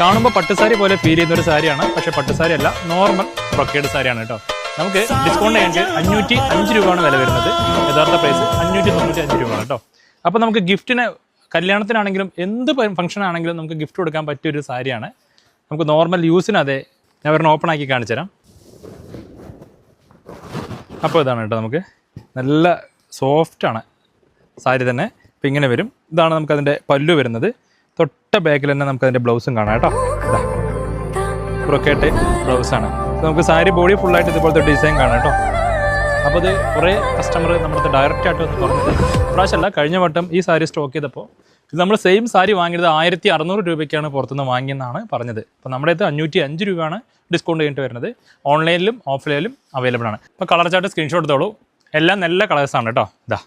കാണുമ്പോൾ പട്ടുസാരി പോലെ ഫീൽ ചെയ്യുന്ന ഒരു സാരിയാണ്, പക്ഷേ പട്ടുസാരി അല്ല, നോർമൽ ബ്രൊക്കേഡ് സാരിയാണ് കേട്ടോ. നമുക്ക് ഡിസ്കൗണ്ട് കഴിഞ്ഞിട്ട് 505 രൂപയാണ് വില വരുന്നത്. യഥാർത്ഥ പ്രൈസ് 595 രൂപയാണ് കേട്ടോ. അപ്പോൾ നമുക്ക് ഗിഫ്റ്റിന്, കല്യാണത്തിനാണെങ്കിലും എന്ത് ഫംഗ്ഷൻ ആണെങ്കിലും നമുക്ക് ഗിഫ്റ്റ് കൊടുക്കാൻ പറ്റിയൊരു സാരിയാണ്. നമുക്ക് നോർമൽ യൂസിന് അതെ. ഞാൻ ഒരെണ്ണം ഓപ്പൺ ആക്കി കാണിച്ചു തരാം. അപ്പോൾ ഇതാണ് കേട്ടോ, നമുക്ക് നല്ല സോഫ്റ്റാണ് സാരി തന്നെ. ഇപ്പം ഇങ്ങനെ വരും. ഇതാണ് നമുക്കതിൻ്റെ പല്ലു വരുന്നത്. തൊട്ട ബാക്കിൽ തന്നെ നമുക്കതിൻ്റെ ബ്ലൗസും കാണാം കേട്ടോ. ഇതാ ബ്രൊക്കേറ്റ് ബ്ലൗസാണ്. നമുക്ക് സാരി ബോഡി ഫുള്ളായിട്ട് ഇതുപോലത്തെ ഡിസൈൻ കാണാം കേട്ടോ. അപ്പോൾ ഇത് കുറേ കസ്റ്റമർ നമ്മുടെ ഡയറക്റ്റായിട്ട് ഒന്ന് പറഞ്ഞത്, ഇപ്രാവശ്യമല്ല കഴിഞ്ഞ വട്ടം ഈ സാരി സ്റ്റോക്ക് ചെയ്തപ്പോൾ ഇത് നമ്മൾ സെയിം സാരി വാങ്ങിയത് 1600 രൂപയ്ക്കാണ് പുറത്തുനിന്ന് വാങ്ങിയെന്നാണ് പറഞ്ഞത്. അപ്പോൾ നമ്മുടെ അടുത്ത് 505 രൂപയാണ് ഡിസ്കൗണ്ട് കഴിഞ്ഞിട്ട് വരുന്നത്. ഓൺലൈനിലും ഓഫ്ലൈനിലും അവൈലബിൾ ആണ്. ഇപ്പോൾ കളർ ചാർട്ട് സ്ക്രീൻഷോട്ട് എടുത്തോളൂ. എല്ലാം നല്ല കളേഴ്സാണ് കേട്ടോ. ഇതാ